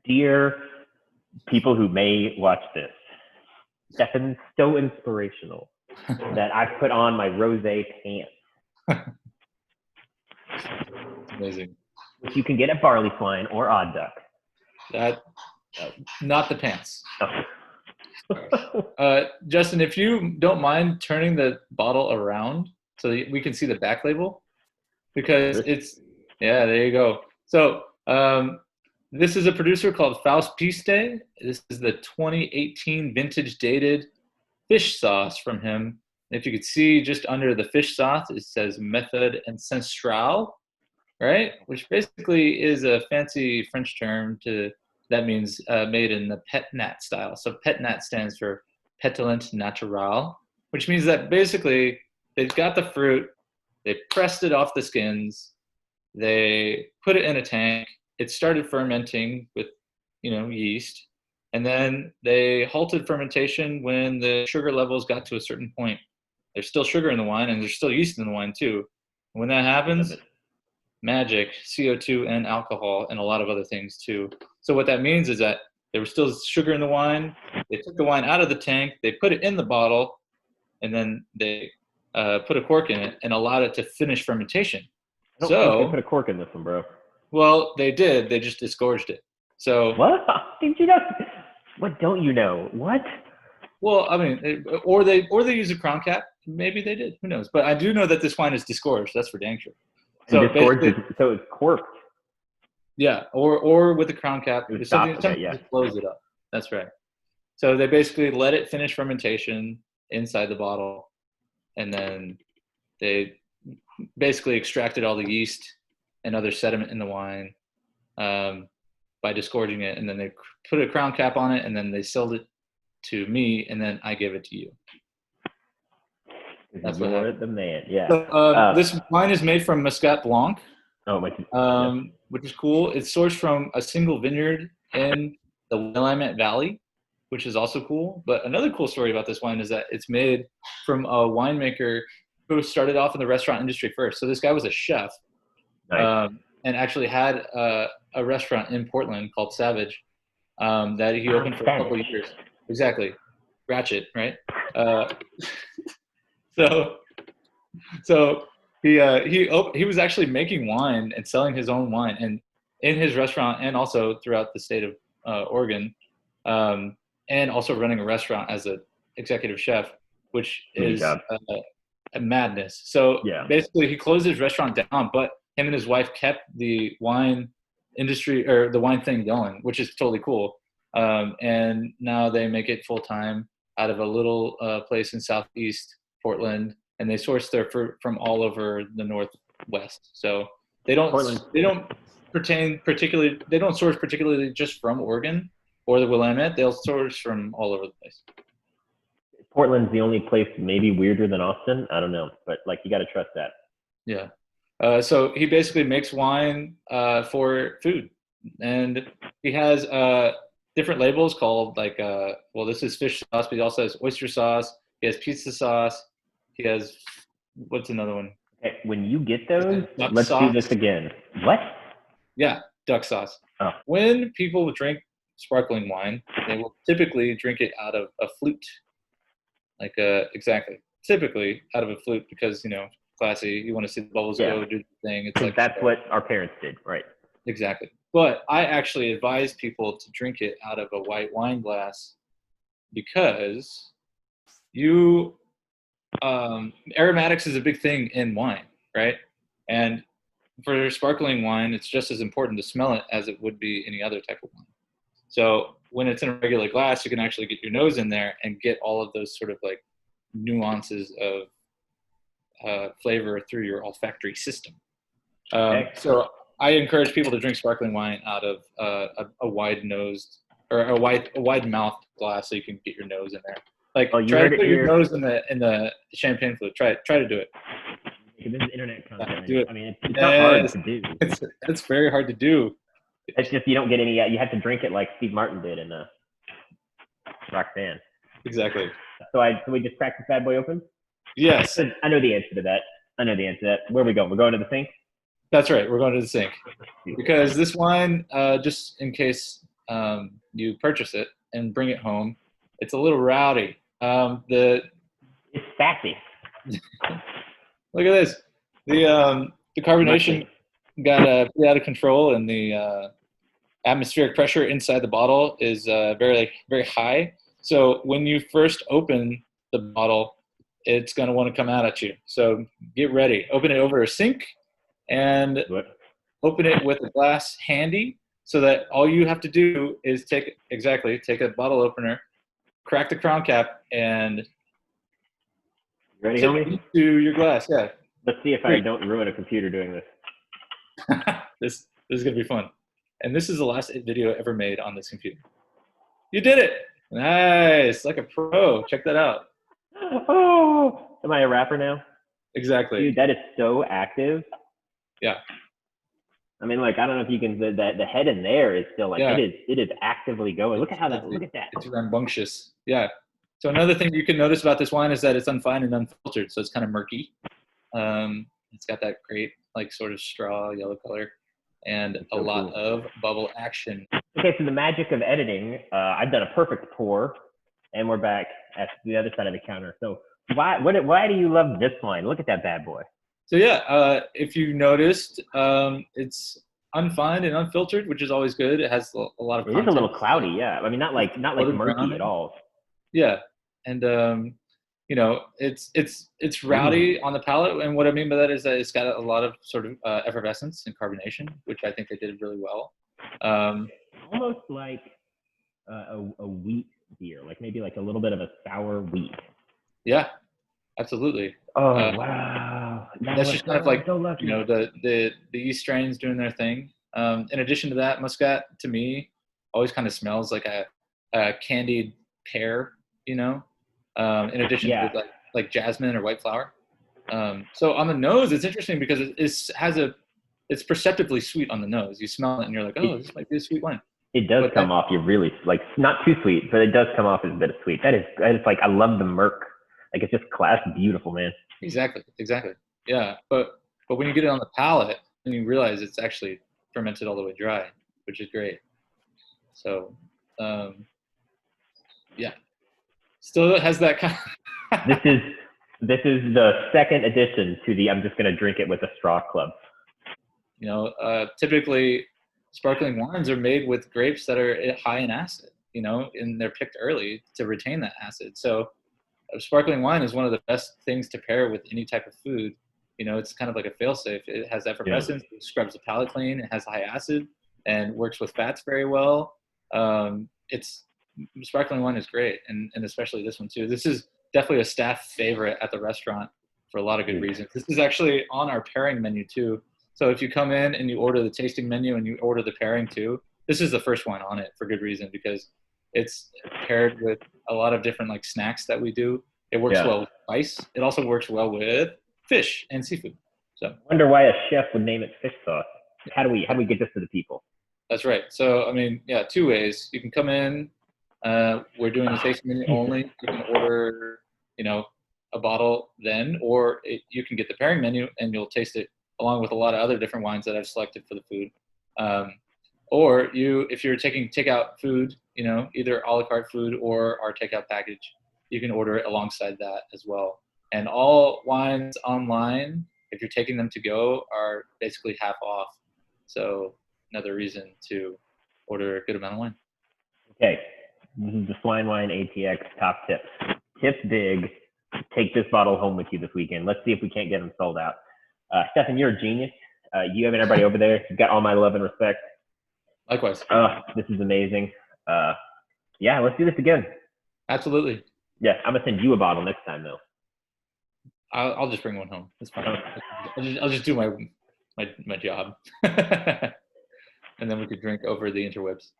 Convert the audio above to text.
Dear people who may watch this, Stefan's so inspirational that I put on my rosé pants. Amazing. Which you can get at Barley Swine or Odd Duck. That, not the pants. Oh. Justin, if you don't mind turning the bottle around so that we can see the back label, because it's, yeah, there you go. So this is a producer called Faust Piste. This is the 2018 vintage dated fish sauce from him. If you could see just under the fish sauce, it says Method Ancestral, right? Which basically is a fancy French term that means made in the pet nat style. So pet nat stands for pétillant naturel, which means that basically they've got the fruit, they pressed it off the skins, they put it in a tank, it started fermenting with, yeast, and then they halted fermentation when the sugar levels got to a certain point. There's still sugar in the wine, and there's still yeast in the wine too. When that happens, magic, CO2 and alcohol, and a lot of other things too. So what that means is that there was still sugar in the wine. They took the wine out of the tank, they put it in the bottle, and then they put a cork in it and allowed it to finish fermentation. I don't think they put a cork in this one, bro. Well, they did. They just disgorged it. So what? Did you know? What don't you know? What? Well, I mean, or they use a crown cap. Maybe they did. Who knows? But I do know that this wine is disgorged. That's for dang sure. So it's corked. Yeah, or with a crown cap. Something to close it up. That's right. So they basically let it finish fermentation inside the bottle, and then they basically extracted all the yeast and other sediment in the wine by disgorging it, and then they put a crown cap on it, and then they sold it to me, and then I gave it to you. That's what happened. The man, yeah. So, this wine is made from Muscat Blanc, which is cool. It's sourced from a single vineyard in the Willamette Valley, which is also cool. But another cool story about this wine is that it's made from a winemaker who started off in the restaurant industry first. So this guy was a chef, and actually had a restaurant in Portland called Savage that he opened for a couple of years. Exactly. Ratchet, right? So he was actually making wine and selling his own wine, and in his restaurant, and also throughout the state of Oregon, and also running a restaurant as an executive chef, which is a madness. So basically, he closed his restaurant down, but him and his wife kept the wine industry or the wine thing going, which is totally cool. And now they make it full time out of a little place in Southeast Portland, and they source their fruit from all over the Northwest. So they don't source particularly just from Oregon or the Willamette. They'll source from all over the place. Portland's the only place maybe weirder than Austin. I don't know, but you got to trust that. Yeah. So he basically makes wine for food, and he has different labels called this is fish sauce, but he also has oyster sauce. He has pizza sauce. He has, what's another one? Okay, when you get those, let's do this again. What? Yeah, duck sauce. Oh. When people drink sparkling wine, they will typically drink it out of a flute. Typically out of a flute because, classy, you want to see the bubbles go, do the thing. It's that's what our parents did, right? Exactly. But I actually advise people to drink it out of a white wine glass because aromatics is a big thing in wine, right? And for sparkling wine, it's just as important to smell it as it would be any other type of wine. So when it's in a regular glass, you can actually get your nose in there and get all of those sort of nuances of flavor through your olfactory system. So I encourage people to drink sparkling wine out of a wide-nosed or a wide-mouthed glass so you can get your nose in there. Try to put your nose in the champagne flute. Try to do it. This is internet content. Do it. I mean, it's not hard to do. It's very hard to do. It's just you don't get any. You have to drink it like Steve Martin did in Roxanne. Exactly. So we just crack this bad boy open? Yes. I know the answer to that. Where are we going? We're going to the sink? That's right. We're going to the sink. Because this wine, just in case you purchase it and bring it home, it's a little rowdy. It's sassy. Look at this. The carbonation got pretty out of control, and the atmospheric pressure inside the bottle is very very high. So when you first open the bottle, it's going to want to come out at you. So get ready. Open it over a sink, and open it with a glass handy, so that all you have to do is take a bottle opener, crack the crown cap, and ready, tip homie? it into your glass. Yeah. Let's see if I don't ruin a computer doing this. This is gonna be fun. And this is the last video ever made on this computer. You did it! Nice, like a pro. Check that out. Oh, am I a rapper now? Exactly. Dude, that is so active. Yeah. I mean, like, I don't know if you can. The head in there is still like Yeah. it is actively going. Look at how that. Look at that. It's rambunctious. Yeah. So another thing you can notice about this wine is that it's unfined and unfiltered, so it's kind of murky. It's got that great, like, sort of straw yellow color, and a lot of bubble action. Okay, so the magic of editing, I've done a perfect pour, and we're back at the other side of the counter. So why do you love this wine? Look at that bad boy. So yeah, if you noticed, it's unfined and unfiltered, which is always good. It has a lot of content. It is a little cloudy, yeah. I mean, not like murky at all. Yeah, and you know, it's rowdy on the palate, and what I mean by that is that it's got a lot of sort of effervescence and carbonation, which I think they did really well. Almost like a wheat beer, like maybe like a little bit of a sour wheat. Yeah, absolutely. Oh wow! That's just kind of like, you know, the yeast strains doing their thing. In addition to that, Muscat to me always kind of smells like a candied pear, you know. In addition to like jasmine or white flower. So on the nose, it's interesting because it's perceptibly sweet on the nose. You smell it and you're like, oh, this might be a sweet wine. It does come off. You're really like not too sweet, but it does come off as a bit of sweet. That is like, I love the murk. Like, it's just class beautiful, man. Exactly. Yeah, but when you get it on the palate, then you realize it's actually fermented all the way dry, which is great. So, yeah, still has that kind of This is the second addition to the I'm just gonna drink it with a straw club. You know, typically sparkling wines are made with grapes that are high in acid, you know, and they're picked early to retain that acid. So sparkling wine is one of the best things to pair with any type of food. You know, it's kind of like a fail-safe. It has effervescence, it scrubs the palate clean, it has high acid, and works with fats very well. Sparkling wine is great, and especially this one too. This is definitely a staff favorite at the restaurant for a lot of good reasons. This is actually on our pairing menu too. So if you come in and you order the tasting menu and you order the pairing too, this is the first one on it for good reason, because it's paired with a lot of different like snacks that we do. It works well with rice. It also works well with fish and seafood. So I wonder why a chef would name it fish sauce. How do we get this to the people? That's right. So I mean, yeah, two ways. You can come in. We're doing the tasting menu only. You can order, you know, a bottle then, or you can get the pairing menu and you'll taste it along with a lot of other different wines that I've selected for the food. Or if you're taking takeout food, you know, either a la carte food or our takeout package, you can order it alongside that as well. And all wines online, if you're taking them to go, are basically half off. So another reason to order a good amount of wine. Okay, this is the Swine Wine ATX top tips. Tips big. Take this bottle home with you this weekend. Let's see if we can't get them sold out. Stefan, you're a genius. You have everybody over there. You've got all my love and respect. Likewise. This is amazing. Yeah, let's do this again. Absolutely. Yeah, I'm gonna send you a bottle next time though. I'll just bring one home. It's fine. I'll just do my job, and then we could drink over the interwebs.